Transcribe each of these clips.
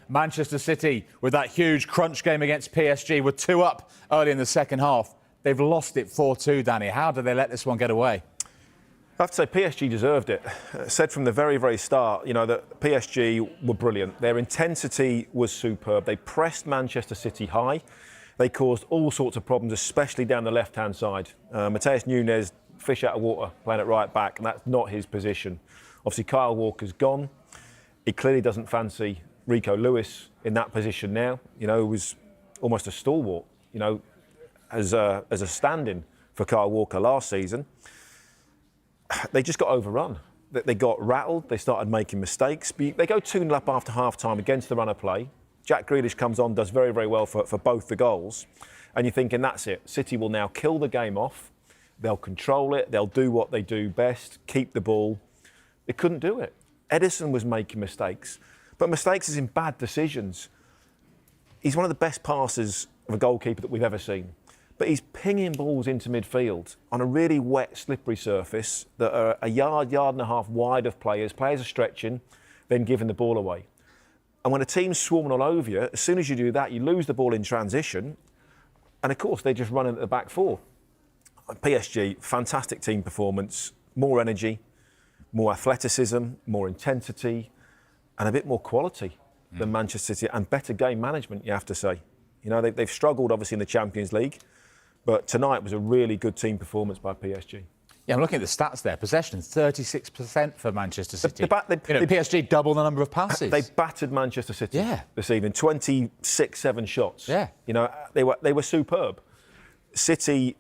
Manchester City, with that huge crunch game against PSG, were 2 up early in the second half. They've lost it 4-2, Danny. How did they let this one get away? I have to say PSG deserved it. Said from the very, very start, that PSG were brilliant. Their intensity was superb. They pressed Manchester City high. They caused all sorts of problems, especially down the left-hand side. Mateus Nunes, fish out of water, playing it right back, and that's not his position. Obviously, Kyle Walker's gone. He clearly doesn't fancy Rico Lewis in that position now. He was almost a stalwart, as a stand-in for Kyle Walker last season. They just got overrun. They got rattled. They started making mistakes. They go 2-0 up after half-time against the run of play. Jack Grealish comes on, does very, very well for both the goals. And you're thinking, that's it. City will now kill the game off. They'll control it. They'll do what they do best, keep the ball. They couldn't do it. Edison was making mistakes. But mistakes is in bad decisions. He's one of the best passers of a goalkeeper that we've ever seen. But he's pinging balls into midfield on a really wet, slippery surface that are a yard and a half wide of players. Players are stretching, then giving the ball away. And when a team's swarming all over you, as soon as you do that, you lose the ball in transition. And of course, they just run into the back four. PSG, fantastic team performance, more energy, more athleticism, more intensity, and a bit more quality than Manchester City, and better game management, you have to say. They've struggled, obviously, in the Champions League, but tonight was a really good team performance by PSG. Yeah, I'm looking at the stats there. Possession, 36% for Manchester City. PSG double the number of passes. They battered Manchester City this evening, 26-7 shots. Yeah. They were superb. City,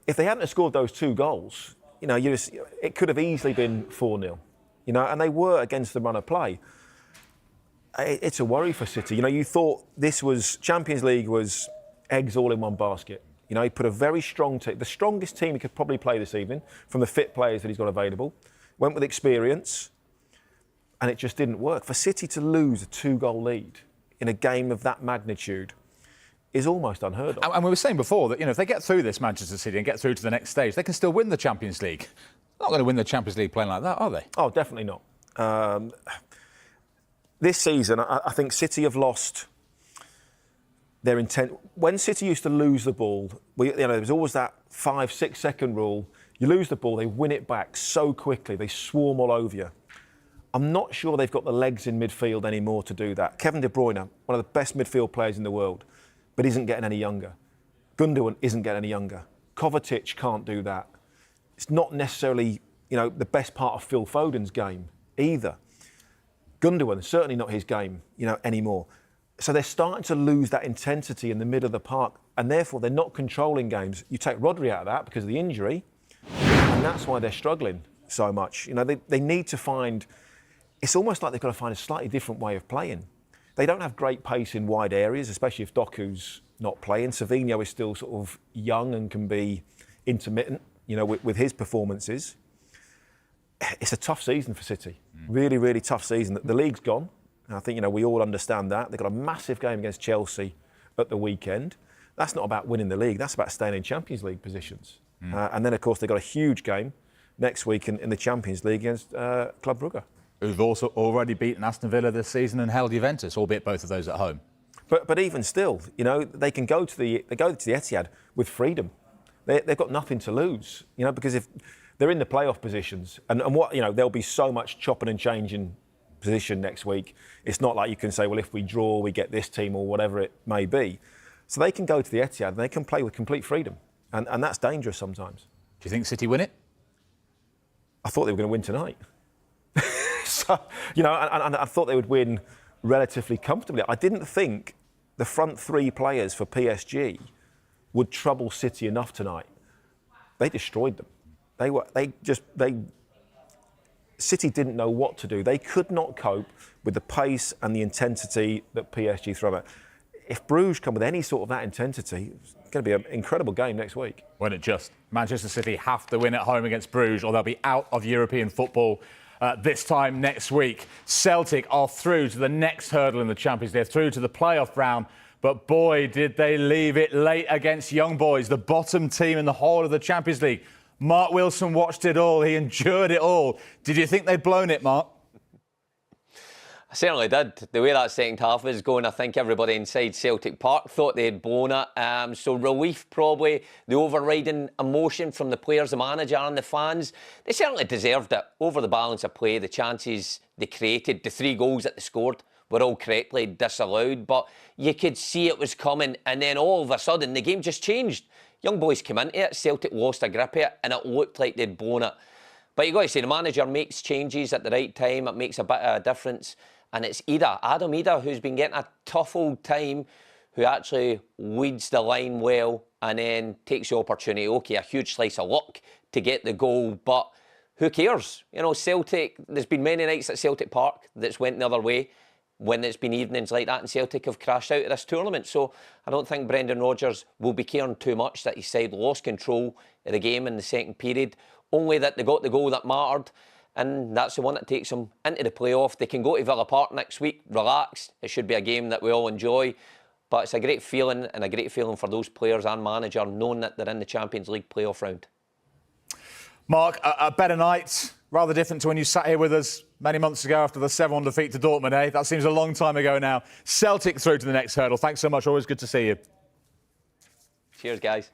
if they hadn't have scored those 2 goals, it could have easily been 4-0. And they were against the run of play. It's a worry for City. You thought this was Champions League was eggs all in one basket. He put a very strong team, the strongest team he could probably play this evening from the fit players that he's got available. Went with experience, and it just didn't work. For City to lose a 2-goal lead in a game of that magnitude is almost unheard of. And we were saying before that, if they get through this Manchester City and get through to the next stage, they can still win the Champions League. They're not going to win the Champions League playing like that, are they? Oh, definitely not. This season, I think City have lost their intent. When City used to lose the ball, there was always that 5-6 second rule. You lose the ball, they win it back so quickly. They swarm all over you. I'm not sure they've got the legs in midfield anymore to do that. Kevin De Bruyne, one of the best midfield players in the world, but isn't getting any younger. Gundogan isn't getting any younger. Kovacic can't do that. It's not necessarily, the best part of Phil Foden's game either. Gundogan, certainly not his game, anymore. So they're starting to lose that intensity in the middle of the park, and therefore they're not controlling games. You take Rodri out of that because of the injury, and that's why they're struggling so much. They need to find... It's almost like they've got to find a slightly different way of playing. They don't have great pace in wide areas, especially if Doku's not playing. Savinho is still sort of young and can be intermittent, with his performances. It's a tough season for City. Really, really tough season. The league's gone. I think, we all understand that. They've got a massive game against Chelsea at the weekend. That's not about winning the league. That's about staying in Champions League positions. And then, of course, they've got a huge game next week in the Champions League against Club Brugge, who've also already beaten Aston Villa this season and held Juventus, albeit both of those at home. But even still, they can go to the Etihad with freedom. They've got nothing to lose, because if they're in the playoff positions, and what there'll be so much chopping and changing position next week. It's not like you can say, well, if we draw, we get this team or whatever it may be. So they can go to the Etihad and they can play with complete freedom, and that's dangerous sometimes. Do you think City win it? I thought they were going to win tonight. So, and I thought they would win relatively comfortably. I didn't think the front 3 players for PSG would trouble City enough tonight. They destroyed them. City didn't know what to do. They could not cope with the pace and the intensity that PSG throw at. If Bruges come with any sort of that intensity, it's going to be an incredible game next week. When it just Manchester City have to win at home against Bruges, or they'll be out of European football this time next week. Celtic are through to the next hurdle in the Champions League, through to the playoff round. But boy, did they leave it late against Young Boys, the bottom team in the whole of the Champions League. Mark Wilson watched it all. He endured it all. Did you think they'd blown it, Mark? I certainly did. The way that second half was going, I think everybody inside Celtic Park thought they had blown it. So relief, probably, the overriding emotion from the players, the manager and the fans. They certainly deserved it. Over the balance of play, the chances they created, the 3 goals that they scored were all correctly disallowed. But you could see it was coming, and then all of a sudden the game just changed. Young boys came into it, Celtic lost a grip of it, and it looked like they'd blown it. But you've got to say, the manager makes changes at the right time. It makes a bit of a difference. And it's Adam Ida, who's been getting a tough old time, who actually leads the line well and then takes the opportunity. OK, a huge slice of luck to get the goal, but who cares? You know, Celtic, there's been many nights at Celtic Park that's went the other way when it's been evenings like that, and Celtic have crashed out of this tournament. So I don't think Brendan Rodgers will be caring too much that his side lost control of the game in the second period, only that they got the goal that mattered. And that's the one that takes them into the playoff. They can go to Villa Park next week, relaxed. It should be a game that we all enjoy. But it's a great feeling, and a great feeling for those players and manager, knowing that they're in the Champions League playoff round. Mark, a better night, rather different to when you sat here with us many months ago after the 7-1 defeat to Dortmund, eh? That seems a long time ago now. Celtic through to the next hurdle. Thanks so much. Always good to see you. Cheers, guys.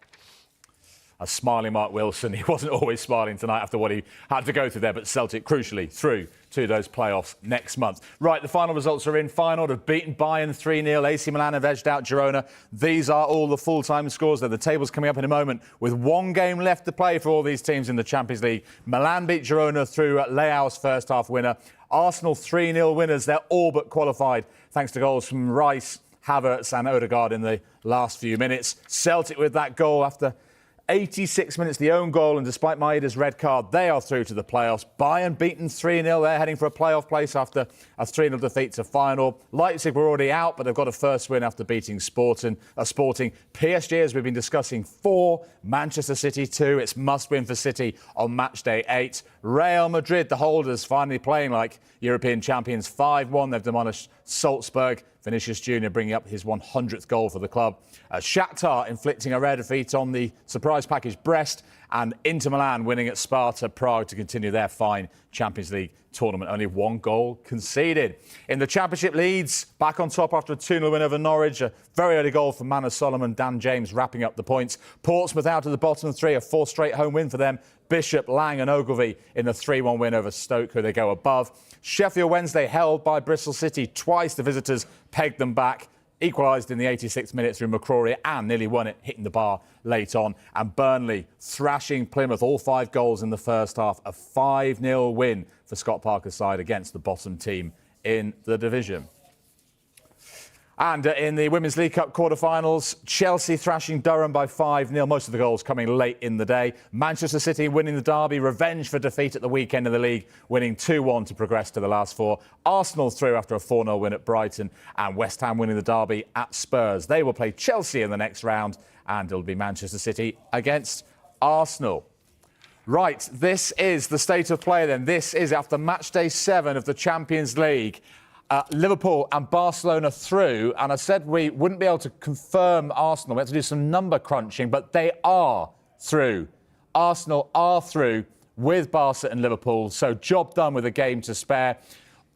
A smiling Mark Wilson. He wasn't always smiling tonight after what he had to go through there, but Celtic crucially through to those playoffs next month. Right, the final results are in. Feyenoord have beaten Bayern 3-0. AC Milan have edged out Girona. These are all the full-time scores there. The table's coming up in a moment with 1 game left to play for all these teams in the Champions League. Milan beat Girona through Leao's first half winner. Arsenal 3-0 winners. They're all but qualified thanks to goals from Rice, Havertz and Odegaard in the last few minutes. Celtic with that goal after 86 minutes, the own goal, and despite Maeda's red card, they are through to the playoffs. Bayern beaten 3-0. They're heading for a playoff place after a 3-0 defeat to Feyenoord. Leipzig were already out, but they've got a first win after beating Sporting. PSG, as we've been discussing, 4. Manchester City 2. It's must-win for City on match day 8. Real Madrid, the holders, finally playing like European champions. 5-1. They've demolished Salzburg. Vinicius Jr. bringing up his 100th goal for the club. Shakhtar inflicting a rare defeat on the surprise package Brest, and Inter Milan winning at Sparta Prague to continue their fine Champions League tournament. Only 1 goal conceded. In the Championship, Leeds back on top after a 2-0 win over Norwich. A very early goal from Manor Solomon. Dan James wrapping up the points. Portsmouth out of the bottom 3, a 4th straight home win for them. Bishop, Lang and Ogilvie in the 3-1 win over Stoke, who they go above. Sheffield Wednesday held by Bristol City. Twice the visitors pegged them back. Equalised in the 86th minute through McCrory and nearly won it, hitting the bar late on. And Burnley thrashing Plymouth, all 5 goals in the first half. A 5-0 win for Scott Parker's side against the bottom team in the division. And in the Women's League Cup quarter-finals, Chelsea thrashing Durham by 5-0. Most of the goals coming late in the day. Manchester City winning the derby, revenge for defeat at the weekend of the league, winning 2-1 to progress to the last 4. Arsenal through after a 4-0 win at Brighton, and West Ham winning the derby at Spurs. They will play Chelsea in the next round, and it'll be Manchester City against Arsenal. Right, this is the state of play then. This is after match day 7 of the Champions League. Liverpool and Barcelona through, and I said we wouldn't be able to confirm Arsenal. We have to do some number crunching, but they are through. Arsenal are through with Barca and Liverpool, so job done with a game to spare.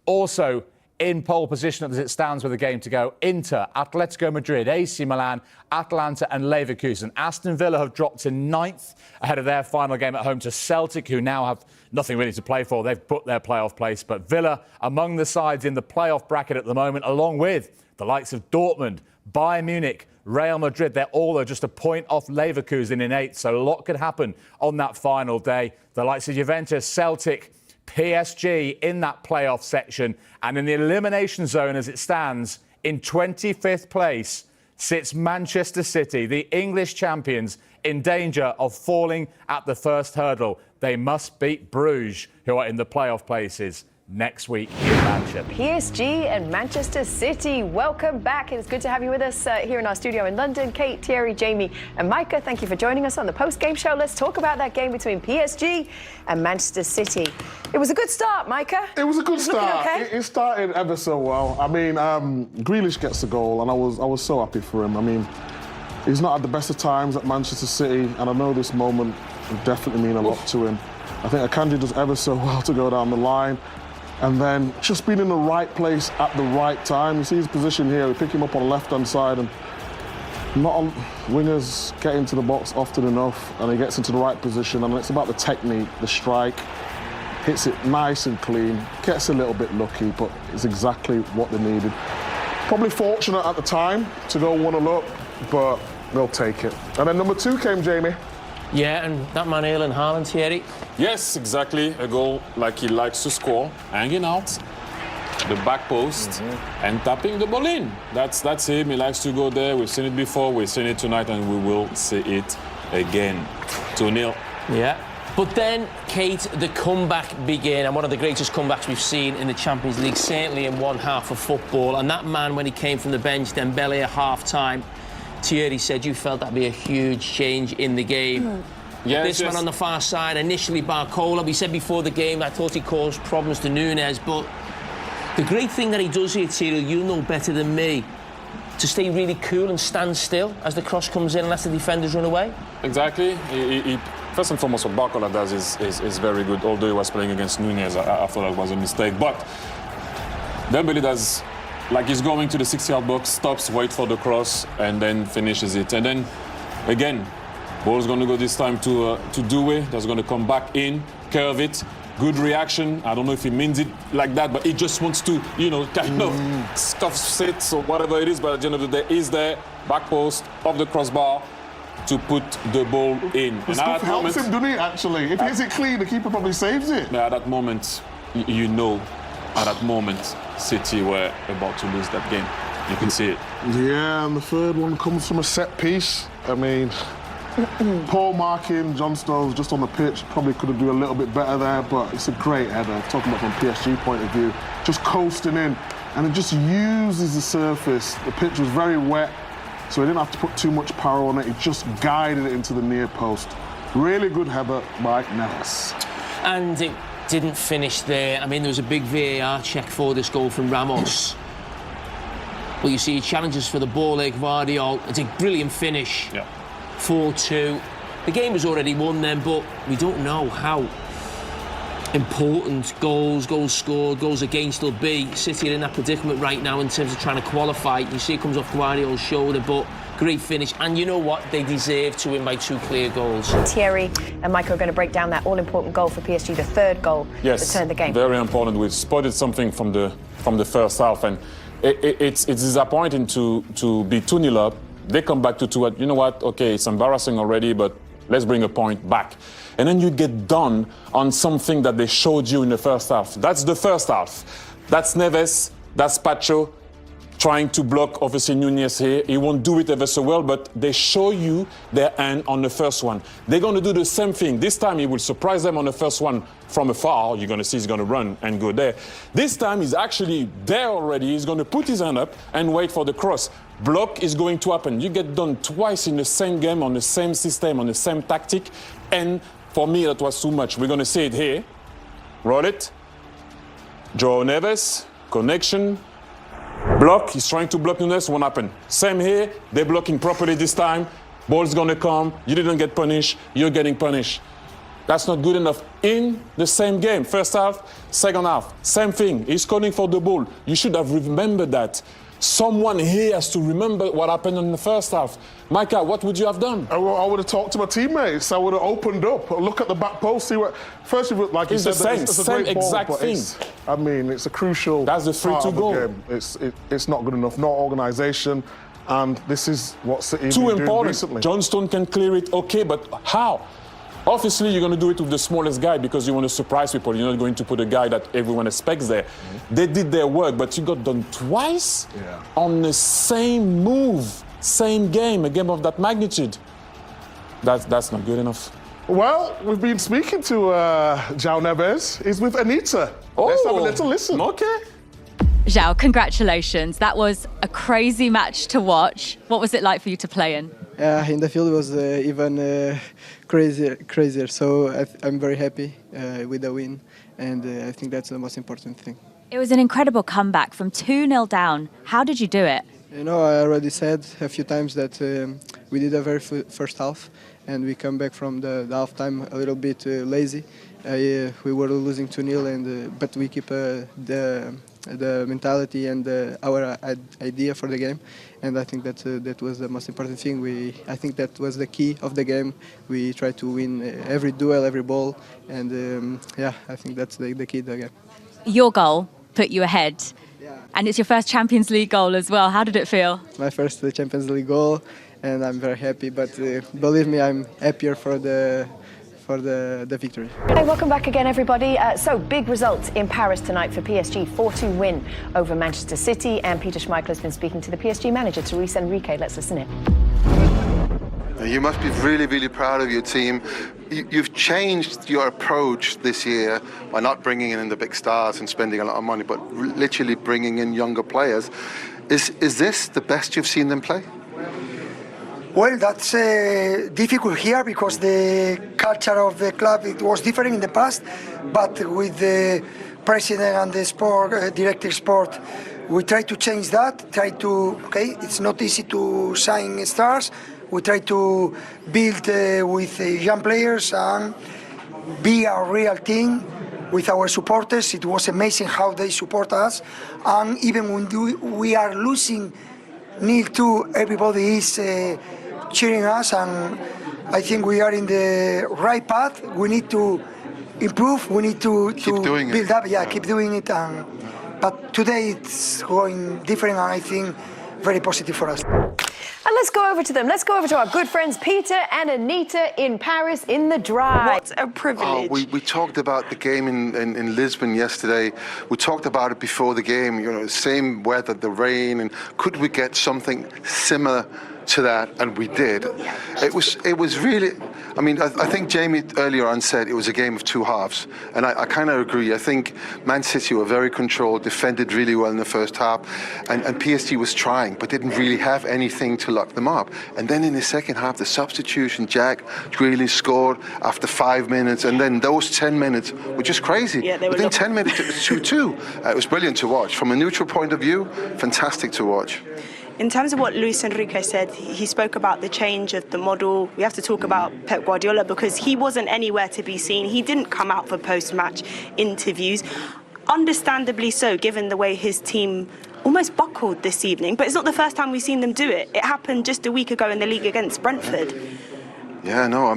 Also in pole position as it stands with a game to go, Inter, Atletico Madrid, AC Milan, Atalanta and Leverkusen. Aston Villa have dropped to 9th ahead of their final game at home to Celtic, who now have nothing really to play for. They've put their playoff place. But Villa among the sides in the playoff bracket at the moment, along with the likes of Dortmund, Bayern Munich, Real Madrid. They're all just a point off Leverkusen in 8th. So a lot could happen on that final day. The likes of Juventus, Celtic, PSG in that playoff section, and in the elimination zone as it stands in 25th place sits Manchester City, the English champions, in danger of falling at the first hurdle. They must beat Bruges, who are in the playoff places next week in Manchester. PSG and Manchester City, welcome back. It's good to have you with us here in our studio in London. Kate, Thierry, Jamie and Micah, thank you for joining us on the post-game show. Let's talk about that game between PSG and Manchester City. It was a good start, Micah. It was a good start. Okay? It started ever so well. I mean, Grealish gets the goal, and I was so happy for him. I mean, he's not had the best of times at Manchester City, and I know this moment will definitely mean a lot to him. I think Akanji does ever so well to go down the line. And then just being in the right place at the right time. You see his position here, we pick him up on the left-hand side, and not on wingers get into the box often enough, and he gets into the right position, and it's about the technique, the strike, hits it nice and clean, gets a little bit lucky, but it's exactly what they needed. Probably fortunate at the time to go 1-0 up, but they'll take it. And then number 2 came Jamie. Yeah, and that man Erling Haaland, Thierry. Yes, exactly. A goal like he likes to score, hanging out the back post and tapping the ball in. That's him. He likes to go there. We've seen it before. We've seen it tonight, and we will see it again. 2-0. Yeah. But then, Kate, the comeback began, and one of the greatest comebacks we've seen in the Champions League, certainly in one half of football. And that man, when he came from the bench, Dembele at half-time, Thierry said you felt that'd be a huge change in the game. This man on the far side, initially Barcola, we said before the game, I thought he caused problems to Nunes, but the great thing that he does here, Thierry, you'll know better than me, to stay really cool and stand still as the cross comes in and as the defenders run away. Exactly. He first and foremost, what Barcola does is very good. Although he was playing against Nunes, I thought that was a mistake. But Dembele does, like he's going to the 60-yard box, stops, waits for the cross, and then finishes it. And then, again, ball's going to go this time to Doué. That's going to come back in, curve it. Good reaction. I don't know if he means it like that, but he just wants to, kind of scuffs it or whatever it is. But at the end of the day, he's there, back post, off the crossbar, to put the ball in. The stuff helps him, doesn't it, actually? If he hits it clean, the keeper probably saves it. At that moment, at that moment, City were about to lose that game. You can see it. Yeah, and the third one comes from a set piece. I mean, poor marking, John Stones just on the pitch, probably could have done a little bit better there, but it's a great header. Talking about from PSG point of view, just coasting in, and it just uses the surface. The pitch was very wet, so he didn't have to put too much power on it. He just guided it into the near post. Really good header by Neves. And it didn't finish there. I mean, there was a big VAR check for this goal from Ramos. Well, you see, he challenges for the ball there, Guardiola. It's a brilliant finish. Yeah. 4-2. The game was already won then, but we don't know how important goals scored, goals against will be. City are in that predicament right now in terms of trying to qualify. You see it comes off Guardiola's shoulder, but great finish. And you know what? They deserve to win by 2 clear goals. Thierry and Michael are going to break down that all-important goal for PSG, the third goal that turned the game. Very important. We've spotted something from the first half, and it's disappointing to be 2-0 up. They come back to 2. You know what? Okay, it's embarrassing already, but let's bring a point back. And then you get done on something that they showed you in the first half. That's the first half. That's Neves, that's Pacho trying to block, obviously, Nunes here. He won't do it ever so well, but they show you their hand on the first one. They're going to do the same thing. This time, he will surprise them on the first one from afar. You're going to see he's going to run and go there. This time, he's actually there already. He's going to put his hand up and wait for the cross. Block is going to happen. You get done twice in the same game, on the same system, on the same tactic. And for me, that was too much. We're going to see it here. Roll it. Jao Neves, connection. Block, he's trying to block Nunes, won't happen. Same here, they're blocking properly this time. Ball's gonna come, you didn't get punished, you're getting punished. That's not good enough. In the same game, first half, second half, same thing. He's calling for the ball. You should have remembered that. Someone here has to remember what happened in the first half. Micah, what would you have done? I would have talked to my teammates. I would have opened up, look at the back post, see what. First, like you said, it's a great exact ball, thing. I mean, it's a crucial. That's the free part to of the go. Game. It's not good enough. No organisation, and this is what City have been doing important. recently. John Stone can clear it, okay, but how? Obviously, you're going to do it with the smallest guy because you want to surprise people. You're not going to put a guy that everyone expects there. They did their work, but you got done twice on the same move, same game, a game of that magnitude. That's not good enough. Well, we've been speaking to Jao Neves. He's with Anita. Let's have a little listen. Okay. Jao, congratulations. That was a crazy match to watch. What was it like for you to play in? In the field it was even crazier. So I'm very happy with the win, and I think that's the most important thing. It was an incredible comeback from 2-0 down. How did you do it? You know, I already said a few times that we did a very first half, and we come back from the half time a little bit lazy, We were losing 2-0, but we keep the mentality and our idea for the game, and I think that was the most important thing. I think that was the key of the game. We tried to win every duel, every ball, and I think that's the key of the game. Your goal put you ahead, and it's your first Champions League goal as well. How did it feel? My first Champions League goal, and I'm very happy. But believe me, I'm happier for the victory. Hey, welcome back again, everybody. So, big results in Paris tonight for PSG. 4-2 win over Manchester City. And Peter Schmeichel has been speaking to the PSG manager, Enrique. Let's listen in. You must be really, really proud of your team. You've changed your approach this year by not bringing in the big stars and spending a lot of money, but literally bringing in younger players. Is this the best you've seen them play? Well, that's difficult here because the culture of the club, it was different in the past, but with the president and the sport director sport, we try to change that. It's not easy to sign stars. We try to build with young players and be a real team with our supporters. It was amazing how they support us, and even when we are losing 0-2, everybody is cheering us, and I think we are in the right path. We need to improve. We need to build up. Yeah, keep doing it. But today it's going different, and I think very positive for us. And let's go over to them. Let's go over to our good friends Peter and Anita in Paris in the drive. What a privilege. We talked about the game in Lisbon yesterday. We talked about it before the game, same weather, the rain, and could we get something similar to that? And we did. It was really, I think Jamie earlier on said it was a game of two halves, and I kind of agree. I think Man City were very controlled, defended really well in the first half, and PSG was trying, but didn't really have anything to lock them up. And then in the second half, the substitution, Grealish scored after 5 minutes, and then those 10 minutes were just crazy. Yeah, within 10 minutes, it was 2-2. It was brilliant to watch. From a neutral point of view, fantastic to watch. In terms of what Luis Enrique said, he spoke about the change of the model. We have to talk about Pep Guardiola because he wasn't anywhere to be seen. He didn't come out for post-match interviews. Understandably so, given the way his team almost buckled this evening. But it's not the first time we've seen them do it. It happened just a week ago in the league against Brentford. Yeah, no,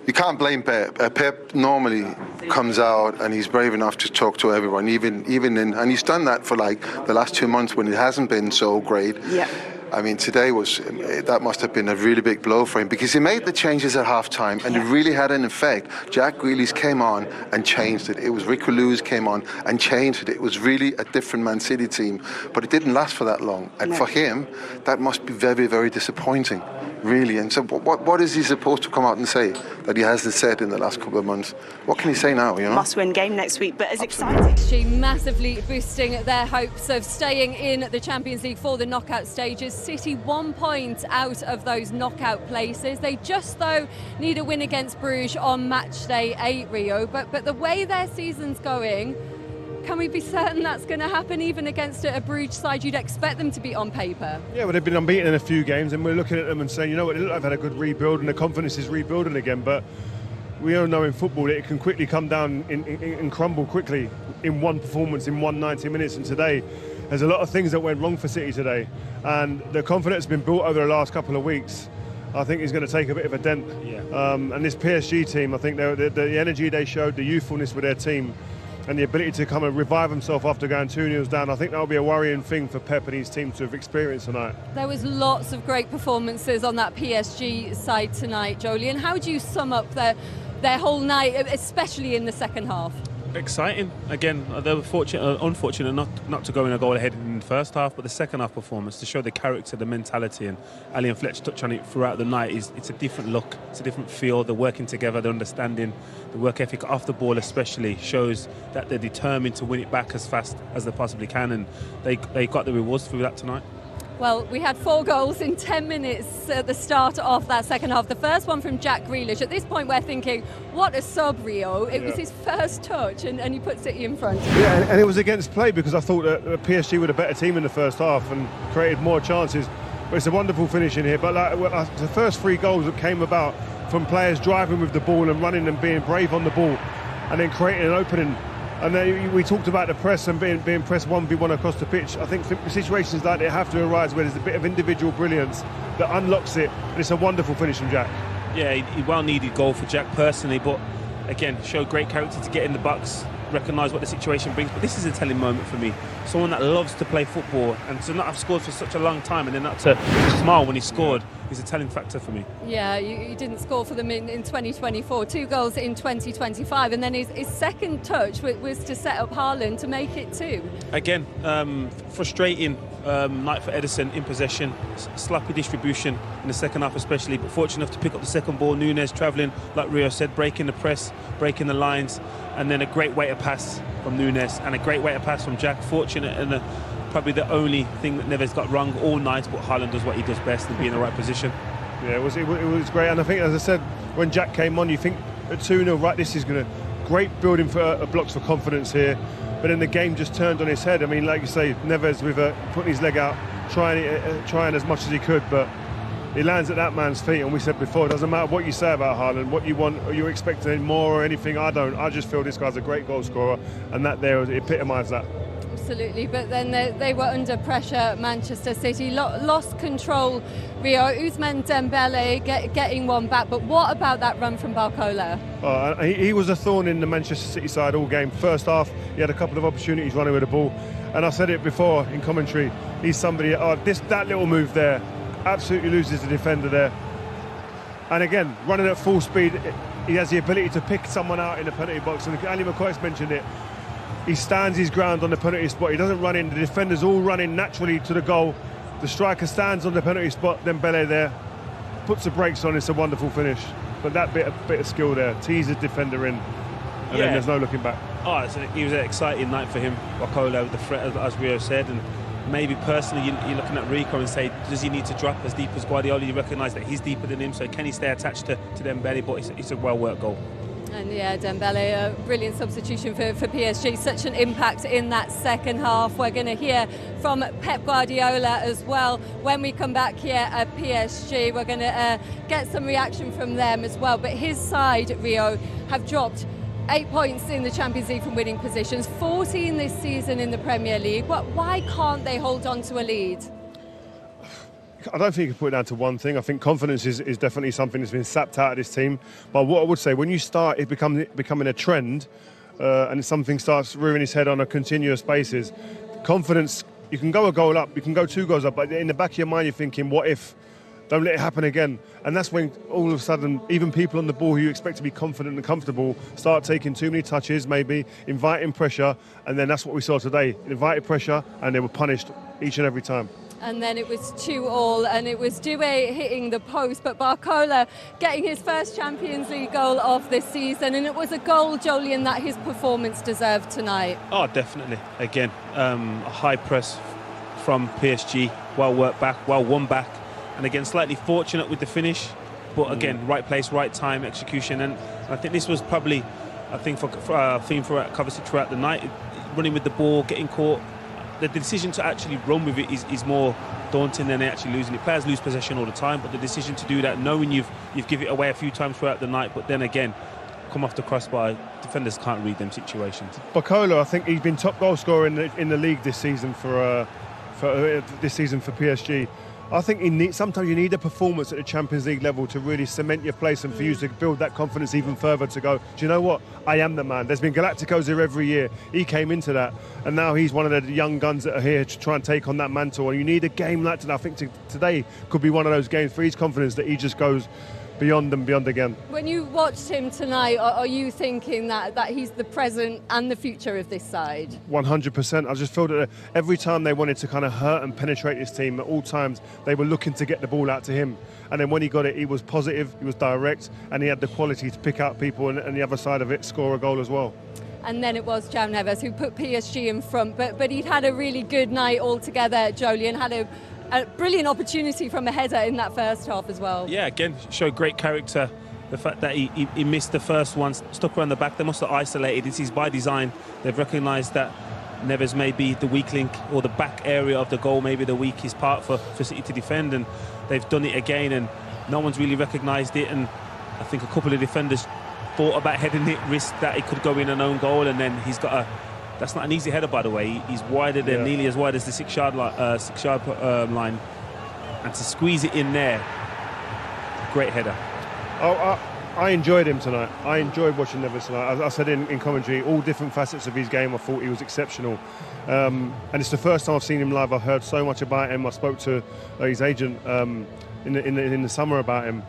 you can't blame Pep. Pep normally comes out and he's brave enough to talk to everyone, and he's done that for like the last 2 months when it hasn't been so great. Yeah. Today that must have been a really big blow for him because he made the changes at half-time and it really had an effect. Grealish came on and changed it. It was Rico Lewis came on and changed it. It was really a different Man City team, but it didn't last for that long. And for him, that must be very, very disappointing. Really, and so what is he supposed to come out and say that he hasn't said in the last couple of months? What can he say now, Must-win game next week, but as exciting. She massively boosting their hopes of staying in the Champions League for the knockout stages. City 1 point out of those knockout places. They just, though, need a win against Bruges on match day 8, Rio. But the way their season's going, can we be certain that's going to happen even against a Bruges side you'd expect them to be on paper? Yeah, well, they've been unbeaten in a few games and we're looking at them and saying, they look like they've had a good rebuild and the confidence is rebuilding again, but we all know in football that it can quickly come down and crumble quickly in one performance, in 190 minutes, and today there's a lot of things that went wrong for City today, and the confidence has been built over the last couple of weeks. I think is going to take a bit of a dent. Yeah. And this PSG team, I think the energy they showed, the youthfulness with their team, and the ability to come and revive himself after going 2-0 down, I think that'll be a worrying thing for Pep and his team to have experienced tonight. There was lots of great performances on that PSG side tonight, Jolie, and how do you sum up their whole night, especially in the second half? Exciting. Again, they were unfortunate not to go in a goal ahead in the first half, but the second half performance to show the character, the mentality, and Ali and Fletcher touched on it throughout the night. It's a different look, it's a different feel. They're working together, the understanding, the work ethic off the ball especially shows that they're determined to win it back as fast as they possibly can, and they got the rewards through that tonight. Well, we had 4 goals in 10 minutes at the start of that second half. The first one from Grealish. At this point, we're thinking, what a sub, Rio. It was his first touch, and he put City in front. Yeah, and it was against play because I thought that PSG were a better team in the first half and created more chances. But it's a wonderful finish in here. But the first 3 goals that came about from players driving with the ball and running and being brave on the ball, and then creating an opening. And then we talked about the press and being pressed 1v1 across the pitch. I think situations like that have to arise where there's a bit of individual brilliance that unlocks it, and it's a wonderful finish from Jack. Yeah, he well-needed goal for Jack personally, but again, showed great character to get in the box, recognise what the situation brings. But this is a telling moment for me. Someone that loves to play football and to not have scored for such a long time and then not to smile when he scored is a telling factor for me. Yeah, you didn't score for them in 2024, 2 goals in 2025, and then his second touch was to set up Haaland to make it 2. Again, frustrating night for Edison in possession, sloppy distribution in the second half especially, but fortunate enough to pick up the second ball. Nunes travelling, like Rio said, breaking the press, breaking the lines, and then a great weighted pass from Nunes and a great weighted pass from Jack. Fortunate and probably the only thing that Neves got wrong all night, but Haaland does what he does best and be in the right position. Yeah, it was great, and I think, as I said, when Jack came on, you think at 2-0, right, this is going to great building for blocks for confidence here. But then the game just turned on his head. I mean, like you say, Neves with putting his leg out, trying as much as he could, but he lands at that man's feet. And we said before, it doesn't matter what you say about Haaland, what you want, or you're expecting more or anything. I don't. I just feel this guy's a great goal scorer, and that there epitomised that. Absolutely, but then they were under pressure. Manchester City lost control. Rio, Ousmane Dembele getting one back, but what about that run from Barcola? He was a thorn in the Manchester City side all game. First half, he had a couple of opportunities running with the ball, and I said it before in commentary. He's somebody. That little move there absolutely loses the defender there. And again, running at full speed, he has the ability to pick someone out in the penalty box. And Ali McCoy's mentioned it. He stands his ground on the penalty spot. He doesn't run in. The defenders all running naturally to the goal. The striker stands on the penalty spot. Then Dembele there puts the brakes on. It's a wonderful finish. But that bit of skill there, teases defender in, and then there's no looking back. It was an exciting night for him. Barcola with the threat, as Rio said, and maybe personally you're looking at Rico and say, does he need to drop as deep as Guardiola? You recognise that he's deeper than him, so can he stay attached to Dembele? But it's a well-worked goal. And yeah, Dembele, a brilliant substitution for PSG. Such an impact in that second half. We're going to hear from Pep Guardiola as well when we come back here at PSG. We're going to get some reaction from them as well. But his side, Rio, have dropped 8 points in the Champions League from winning positions, 14 this season in the Premier League. Why can't they hold on to a lead? I don't think you can put it down to one thing. I think confidence is definitely something that's been sapped out of this team. But what I would say, when you start it becoming a trend, and something starts rearing its head on a continuous basis, confidence, you can go a goal up, you can go 2 goals up, but in the back of your mind you're thinking, what if? Don't let it happen again. And that's when all of a sudden, even people on the ball who you expect to be confident and comfortable start taking too many touches, maybe inviting pressure, and then that's what we saw today. Invited pressure, and they were punished each and every time. And then it was 2-2, and it was Doué hitting the post, but Barcola getting his first Champions League goal of this season, and it was a goal, Jolien, that his performance deserved tonight. Oh, definitely. Again, a high press from PSG, well worked back, well won back, and again, slightly fortunate with the finish, but again, right place, right time, execution, and I think this was probably, for a theme for Kovacic throughout the night, running with the ball, getting caught. The decision to actually run with it is more daunting than actually losing it. Players lose possession all the time, but the decision to do that, knowing you've given it away a few times throughout the night, but then again, come off the crossbar, defenders can't read them situations. Barcola, I think he's been top goal scorer in the league this season for PSG. I think sometimes you need a performance at the Champions League level to really cement your place and for you to build that confidence even further to go, do you know what? I am the man. There's been Galacticos here every year. He came into that, and now he's one of the young guns that are here to try and take on that mantle. And you need a game like that. I think today could be one of those games for his confidence that he just goes beyond and beyond again. When you watched him tonight, are you thinking that he's the present and the future of this side? 100%. I just feel that every time they wanted to kind of hurt and penetrate this team, at all times they were looking to get the ball out to him. And then when he got it, he was positive, he was direct, and he had the quality to pick out people and the other side of it, score a goal as well. And then it was Jao Neves who put PSG in front, but he'd had a really good night altogether, Jolien, had a brilliant opportunity from a header in that first half as well. Yeah, again, showed great character. The fact that he missed the first one, stuck around the back, they must have isolated. This is by design. They've recognised that Neves may be the weak link, or the back area of the goal, maybe the weakest part for City to defend, and they've done it again, and no one's really recognised it. And I think a couple of defenders thought about heading it, risked that it could go in an own goal, and then he's got a. That's not an easy header, by the way. He's wider than nearly as wide as the 6-yard line, and to squeeze it in there, great header. Oh, I enjoyed him tonight. I enjoyed watching Neves tonight. As I said in commentary, all different facets of his game, I thought he was exceptional. And it's the first time I've seen him live. I've heard so much about him. I spoke to his agent in the summer about him,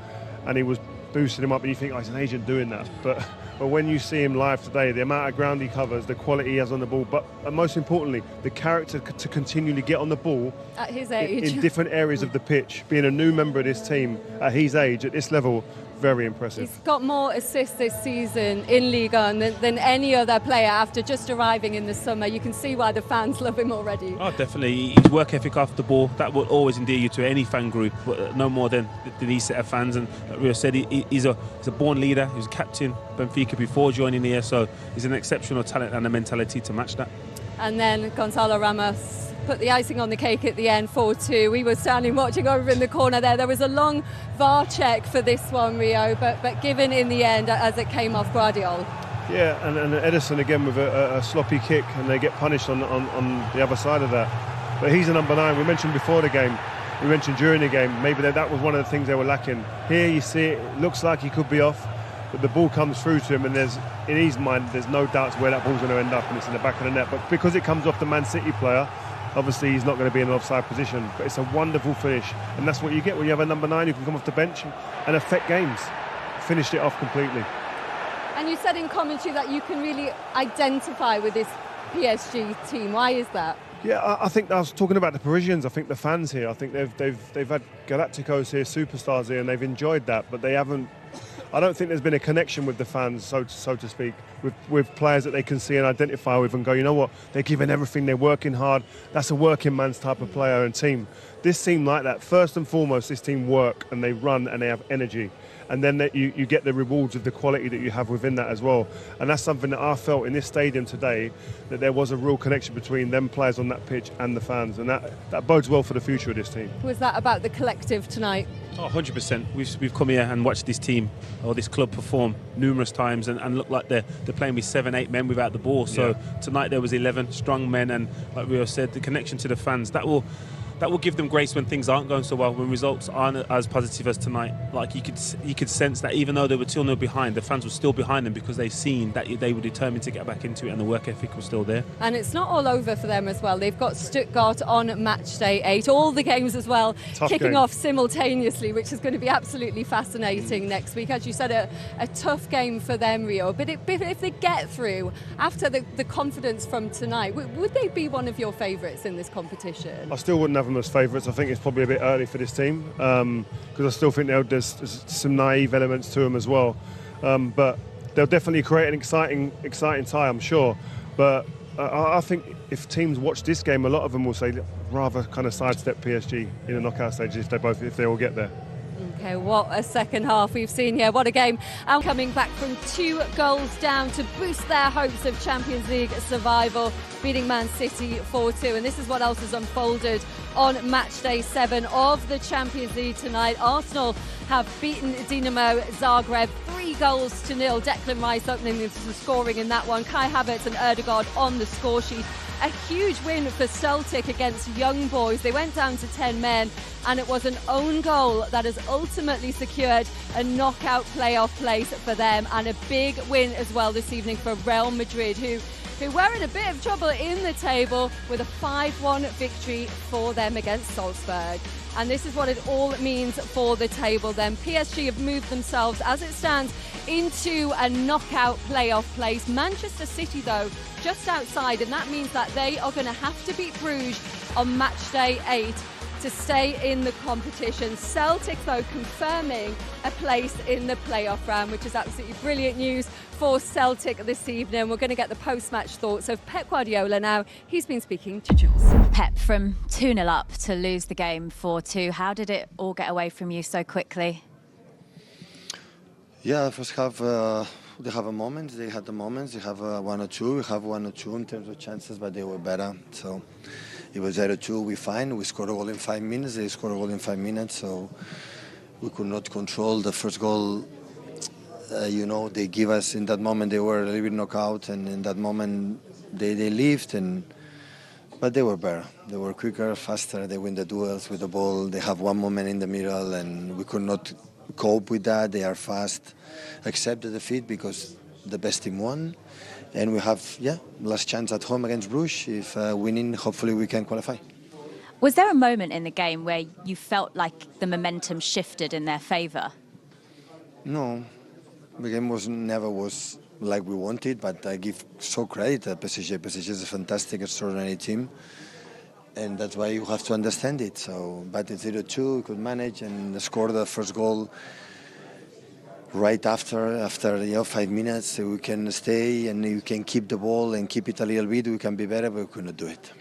and he was boosting him up. And you think, oh, he's an agent doing that, but when you see him live today, the amount of ground he covers, the quality he has on the ball, but most importantly, the character to continually get on the ball at his age in different areas of the pitch, being a new member of this team at his age, at this level, very impressive. He's got more assists this season in Ligue 1 than any other player after just arriving in the summer. You can see why the fans love him already. Oh, definitely. His work ethic off the ball, that will always endear you to any fan group, but no more than these set of fans. And like Rio said, he's a born leader. He was captain Benfica before joining here, so he's an exceptional talent and a mentality to match that. And then Gonzalo Ramos put the icing on the cake at the end, 4-2. We were standing watching over in the corner there. There was a long VAR check for this one, Rio, but given in the end as it came off Guardiola. Yeah, and Edison again with a sloppy kick, and they get punished on the other side of that. But he's a number 9. We mentioned before the game, we mentioned during the game, maybe that was one of the things they were lacking. Here you see it looks like he could be off, but the ball comes through to him, and in his mind there's no doubts where that ball's going to end up, and it's in the back of the net. But because it comes off the Man City player, obviously he's not going to be in an offside position, but it's a wonderful finish, and that's what you get when you have a number 9 who can come off the bench and affect games. Finished it off completely. And you said in commentary that you can really identify with this PSG team. Why is that? Yeah, I think I was talking about the Parisians. I think the fans here, I think they've had Galacticos here, superstars here, and they've enjoyed that, but they haven't. I don't think there's been a connection with the fans, so to speak, with players that they can see and identify with and go, you know what, they're giving everything, they're working hard. That's a working man's type of player and team. This team like that. First and foremost, this team work and they run and they have energy. And then you get the rewards of the quality that you have within that as well. And that's something that I felt in this stadium today, that there was a real connection between them players on that pitch and the fans. And that bodes well for the future of this team. Was that about the collective tonight? Oh, 100%. We've come here and watched this team or this club perform numerous times and look like they're playing with 7-8 men without the ball. So tonight there was 11 strong men, and like Rio said, the connection to the fans, that will give them grace when things aren't going so well, when results aren't as positive as tonight. Like you could sense that even though they were 2-0 behind, the fans were still behind them because they've seen that they were determined to get back into it, and the work ethic was still there. And it's not all over for them as well. They've got Stuttgart on match day 8, all the games as well, kicking off simultaneously, which is going to be absolutely fascinating next week. As you said, a tough game for them, Rio. But if they get through after the confidence from tonight, would they be one of your favourites in this competition? I still wouldn't have them as favourites. I think it's probably a bit early for this team because I still think there's some naive elements to them as well. But they'll definitely create an exciting tie, I'm sure. But I think if teams watch this game, a lot of them will say rather kind of sidestep PSG in the knockout stages if they all get there. Okay, what a second half we've seen here. What a game. And coming back from 2 goals down to boost their hopes of Champions League survival, beating Man City 4-2. And this is what else has unfolded on match day 7 of the Champions League tonight. Arsenal have beaten Dinamo Zagreb 3-0. Declan Rice opening the scoring in that one. Kai Havertz and Ødegaard on the score sheet. A huge win for Celtic against Young Boys. They went down to 10 men, and it was an own goal that has ultimately secured a knockout playoff place for them, and a big win as well this evening for Real Madrid, who were in a bit of trouble in the table with a 5-1 victory for them against Salzburg. And this is what it all means for the table then. PSG have moved themselves, as it stands, into a knockout playoff place. Manchester City, though, just outside, and that means that they are going to have to beat Bruges on match day 8 to stay in the competition. Celtic, though, confirming a place in the playoff round, which is absolutely brilliant news for Celtic this evening. We're going to get the post-match thoughts of Pep Guardiola now. He's been speaking to Jules. Pep, from 2-0 up to lose the game 4-2, how did it all get away from you so quickly? Yeah, first half, they have a moment. They had the moments. They have 1 or 2. We have 1 or 2 in terms of chances, but they were better. So it was 0-2. We fine. We scored a goal in 5 minutes. They scored a goal in 5 minutes. So we could not control the first goal. you know, they give us, in that moment they were a little bit knocked out, and in that moment they lived, but they were better. They were quicker, faster, they win the duels with the ball, they have one moment in the middle, and we could not cope with that. They are fast, accept the defeat because the best team won, and we have, last chance at home against Bruges. If winning, hopefully we can qualify. Was there a moment in the game where you felt like the momentum shifted in their favour? No, the game never was like we wanted, but I give so credit to PSG. PSG is a fantastic, extraordinary team, and that's why you have to understand it. So, but it's 0-2, we could manage and score the first goal right after 5 minutes. So we can stay and we can keep the ball and keep it a little bit. We can be better, but we could not do it.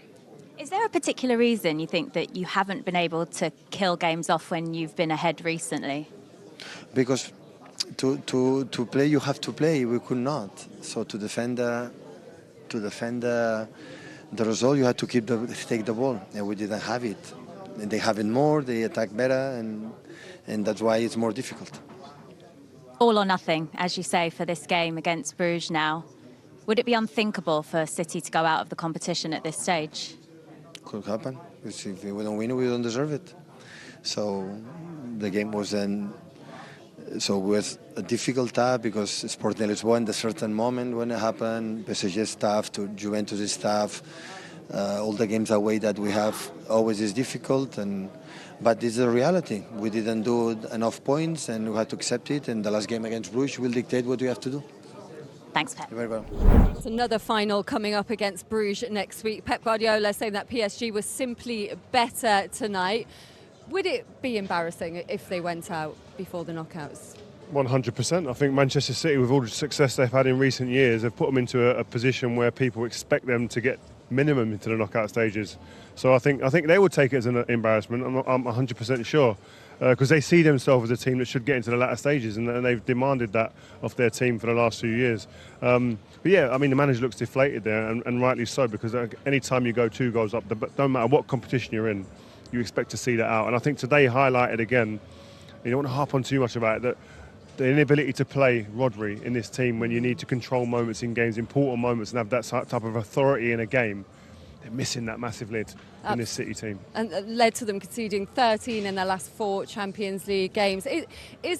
Is there a particular reason you think that you haven't been able to kill games off when you've been ahead recently? Because to play, you have to play. We could not. So to defend the result, you had to take the ball, and we didn't have it. And they have it more. They attack better, and that's why it's more difficult. All or nothing, as you say, for this game against Bruges now. Would it be unthinkable for City to go out of the competition at this stage? Could happen. Because if we don't win, we don't deserve it. So the game was So it was a difficult task because Sporting Lisbon, a certain moment when it happened, PSG staff to Juventus staff, all the games away that we have always is difficult, but it's a reality. We didn't do enough points and we had to accept it, and the last game against Bruges will dictate what we have to do. Thanks, Pep. You're very welcome. It's another final coming up against Bruges next week. Pep Guardiola saying that PSG was simply better tonight. Would it be embarrassing if they went out before the knockouts? 100%. I think Manchester City, with all the success they've had in recent years, have put them into a position where people expect them to get minimum into the knockout stages. So I think they would take it as an embarrassment. I'm 100% sure, because they see themselves as a team that should get into the latter stages, and they've demanded that of their team for the last few years. But yeah, I mean, the manager looks deflated there, and rightly so, because any time you go 2 goals up, no matter what competition you're in, you expect to see that out. And I think today highlighted again, you don't want to harp on too much about it, that the inability to play Rodri in this team when you need to control moments in games, important moments, and have that type of authority in a game, they're missing that massively in this City team. And led to them conceding 13 in their last 4 Champions League games. Is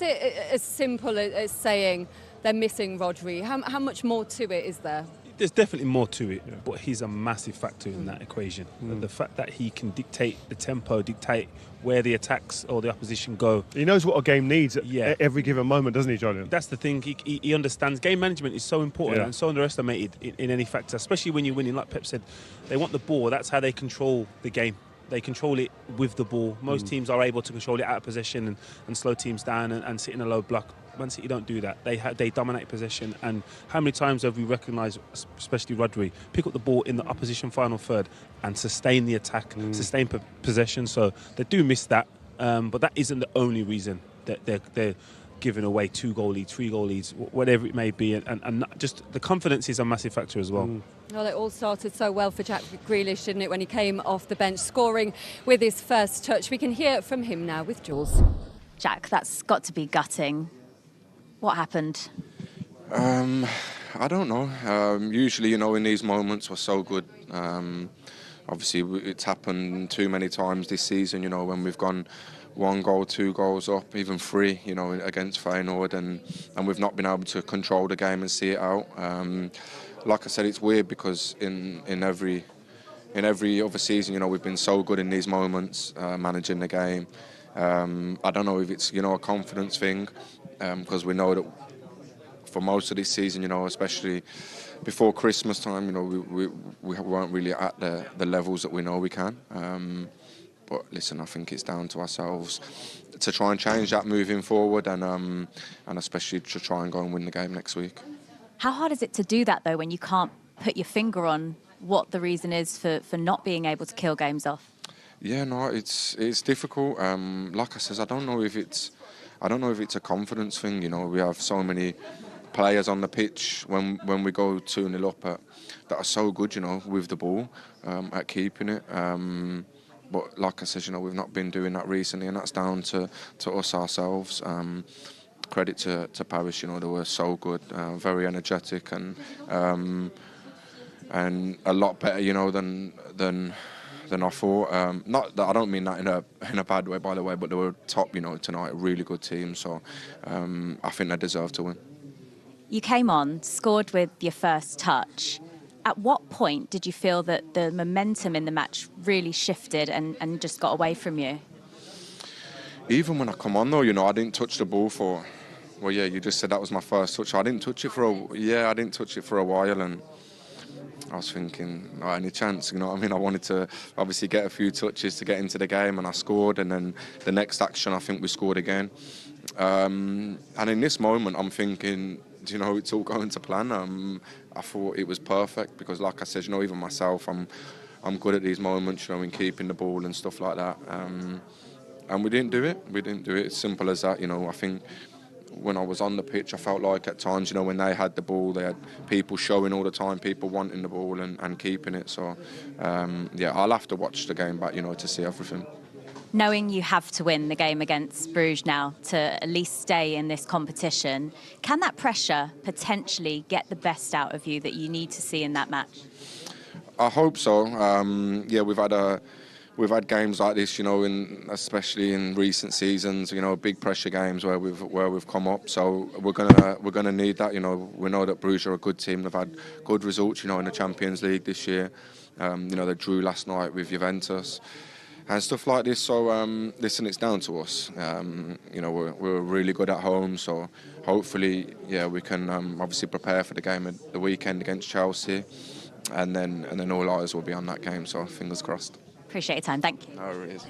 it as simple as saying they're missing Rodri? How much more to it is there? There's definitely more to it, but he's a massive factor in that equation. The fact that he can dictate the tempo, dictate where the attacks or the opposition go. He knows what a game needs at every given moment, doesn't he, Julian? That's the thing. He understands. Game management is so important and so underestimated in any factor, especially when you're winning. Like Pep said, they want the ball. That's how they control the game. They control it with the ball. Most teams are able to control it out of possession and slow teams down and sit in a low block. Man City don't do that. They dominate possession. And how many times have we recognised, especially Rodri, pick up the ball in the opposition final third and sustain the attack, sustain possession? So they do miss that. But that isn't the only reason that they're giving away 2-goal leads, 3-goal leads, whatever it may be. And just the confidence is a massive factor as well. Well, it all started so well for Jack Grealish, didn't it, when he came off the bench, scoring with his first touch. We can hear from him now with Jules. Jack, that's got to be gutting. What happened? I don't know. Usually, in these moments we're so good. Obviously, it's happened too many times this season, when we've gone 1 goal, 2 goals up, even 3, against Feyenoord, and we've not been able to control the game and see it out. Like I said, it's weird because in every other season, we've been so good in these moments, managing the game. I don't know if it's a confidence thing, because we know that for most of this season, especially before Christmas time, we weren't really at the levels that we know we can. But listen, I think it's down to ourselves to try and change that moving forward, and especially to try and go and win the game next week. How hard is it to do that though when you can't put your finger on what the reason is for not being able to kill games off? Yeah, no, it's difficult. Like I said, I don't know if it's a confidence thing. We have so many players on the pitch when we go 2-0 up that are so good, with the ball, at keeping it. But like I said, we've not been doing that recently, and that's down to us ourselves. credit to Paris. You know, they were so good, very energetic, and a lot better, you know, than I thought. Not that I don't mean that in a bad way, by the way, but they were top, you know, tonight. A really good team, so I think they deserve to win. You came on, scored with your first touch. At what point did you feel that the momentum in the match really shifted and just got away from you? Even when I come on, though, you know, I didn't touch the ball for. Well, yeah, you just said that was my first touch. I didn't touch it for a while, and I was thinking, not any chance, you know what I mean? I wanted to obviously get a few touches to get into the game, and I scored, and then the next action, I think we scored again. And in this moment, I'm thinking, you know, it's all going to plan. I thought it was perfect because, like I said, you know, even myself, I'm good at these moments, you know, in keeping the ball and stuff like that. And we didn't do it. It's simple as that, you know. I think when I was on the pitch, I felt like at times, you know, when they had the ball, they had people showing all the time, people wanting the ball and keeping it. So, yeah, I'll have to watch the game back, you know, to see everything. Knowing you have to win the game against Bruges now to at least stay in this competition, can that pressure potentially get the best out of you that you need to see in that match? I hope so. Yeah, we've had games like this, you know, especially in recent seasons, you know, big pressure games where we've come up. So we're gonna need that. You know, we know that Bruges are a good team. They've had good results, you know, in the Champions League this year. You know, they drew last night with Juventus and stuff like this. So listen, it's down to us. You know, we're really good at home. So hopefully, yeah, we can obviously prepare for the game at the weekend against Chelsea, and then all eyes will be on that game. So fingers crossed. Appreciate your time. Thank you. No worries.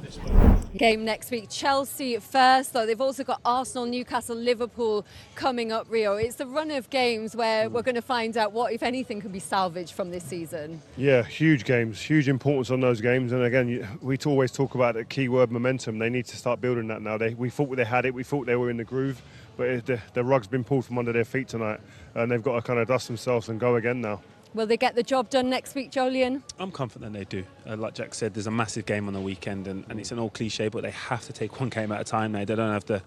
Game next week, Chelsea first, though they've also got Arsenal, Newcastle, Liverpool coming up, Rio. It's the run of games where we're going to find out what, if anything, can be salvaged from this season. Yeah, huge games, huge importance on those games. And again, we always talk about the key word momentum. They need to start building that now. We thought they had it, we thought they were in the groove, but the rug's been pulled from under their feet tonight, and they've got to kind of dust themselves and go again now. Will they get the job done next week, Jolyon? I'm confident they do. Like Jack said, there's a massive game on the weekend, and it's an old cliche, but they have to take one game at a time now. They don't have the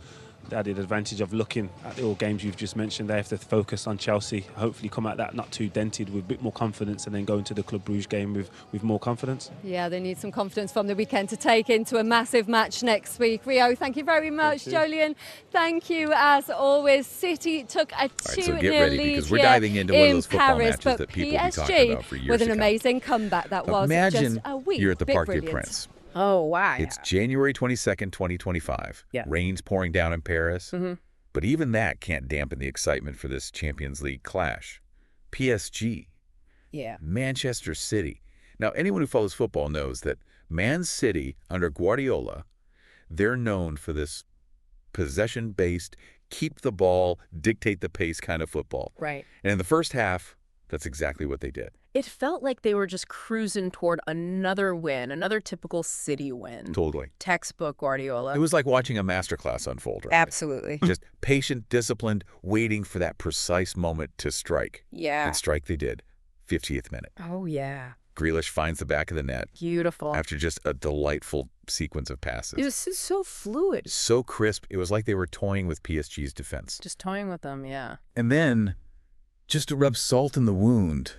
added advantage of looking at the all games you've just mentioned. They have to focus on Chelsea, hopefully come at that not too dented with a bit more confidence, and then go into the Club Brugge game with more confidence. Yeah, they need some confidence from the weekend to take into a massive match next week. Rio, thank you very much. Jolyon, thank you as always. City took a 2-0 lead because we're diving into one of those football Paris, matches that people be talking PSG about for years with an to come. amazing comeback that was Imagine just a week. you're at the Parc des Brilliant. Princes. Oh, wow. It's January 22nd, 2025. Yeah. Rain's pouring down in Paris. Mm-hmm. But even that can't dampen the excitement for this Champions League clash. PSG. Yeah. Manchester City. Now, anyone who follows football knows that Man City, under Guardiola, they're known for this possession-based, keep the ball, dictate the pace kind of football. Right. And in the first half, that's exactly what they did. It felt like they were just cruising toward another win, another typical City win. Totally. Textbook Guardiola. It was like watching a masterclass unfold. Right? Absolutely. Just patient, disciplined, waiting for that precise moment to strike. Yeah. And strike they did. 50th minute. Oh, yeah. Grealish finds the back of the net. Beautiful. After just a delightful sequence of passes. It was so fluid. So crisp. It was like they were toying with PSG's defense. Just toying with them, yeah. And then, just to rub salt in the wound,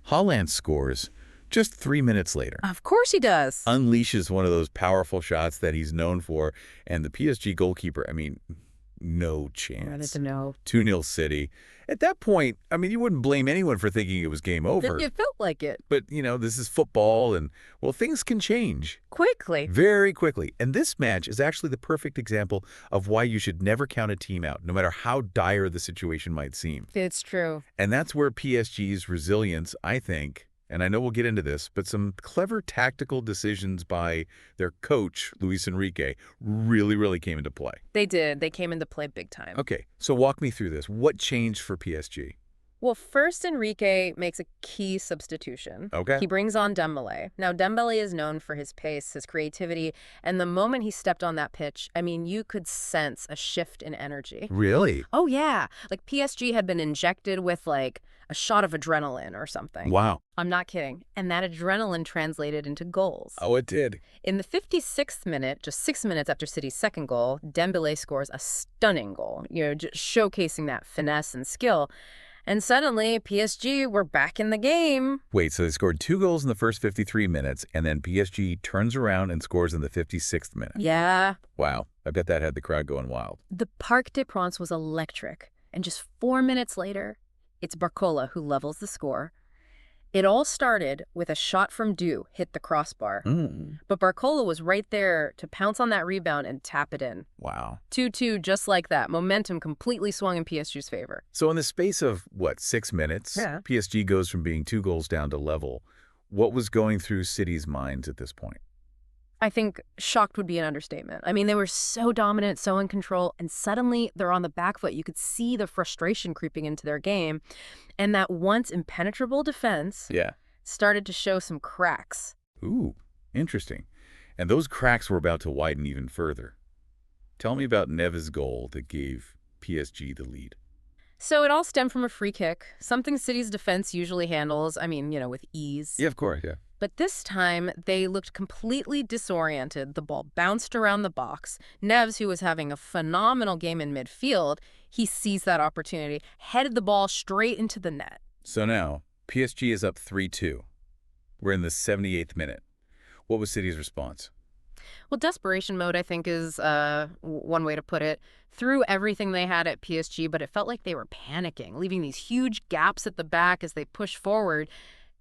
Haaland scores just 3 minutes later. Of course he does. Unleashes one of those powerful shots that he's known for. And the PSG goalkeeper, I mean, no chance. Wanted to know. 2-0 City. At that point, I mean, you wouldn't blame anyone for thinking it was game over. It felt like it. But, you know, this is football and, well, things can change. Quickly. Very quickly. And this match is actually the perfect example of why you should never count a team out, no matter how dire the situation might seem. It's true. And that's where PSG's resilience, I think, and I know we'll get into this, but some clever tactical decisions by their coach, Luis Enrique, really came into play. They did. They came into play big time. Okay, so walk me through this. What changed for PSG? Well, first, Enrique makes a key substitution. Okay. He brings on Dembele. Now, Dembele is known for his pace, his creativity, and the moment he stepped on that pitch, I mean, you could sense a shift in energy. Really? Oh, yeah. Like, PSG had been injected with, like, a shot of adrenaline or something. Wow. I'm not kidding. And that adrenaline translated into goals. Oh, it did. In the 56th minute, just 6 minutes after City's second goal, Dembélé scores a stunning goal, just showcasing that finesse and skill. And suddenly, PSG were back in the game. Wait, so they scored 2 goals in the first 53 minutes, and then PSG turns around and scores in the 56th minute. Yeah. Wow. I bet that had the crowd going wild. The Parc des Princes was electric. And just 4 minutes later, it's Barcola who levels the score. It all started with a shot from Du hit the crossbar. But Barcola was right there to pounce on that rebound and tap it in. Wow. 2-2, just like that. Momentum completely swung in PSG's favor. So in the space of, 6 minutes, PSG goes from being 2 goals down to level. What was going through City's minds at this point? I think shocked would be an understatement. I mean, they were so dominant, so in control, and suddenly they're on the back foot. You could see the frustration creeping into their game. And that once impenetrable defense started to show some cracks. Ooh, interesting. And those cracks were about to widen even further. Tell me about Neves' goal that gave PSG the lead. So it all stemmed from a free kick, something City's defense usually handles, with ease. Yeah, of course, yeah. But this time, they looked completely disoriented. The ball bounced around the box. Neves, who was having a phenomenal game in midfield, he seized that opportunity, headed the ball straight into the net. So now, PSG is up 3-2. We're in the 78th minute. What was City's response? Well, desperation mode, I think, is one way to put it. Threw everything they had at PSG, but it felt like they were panicking, leaving these huge gaps at the back as they pushed forward.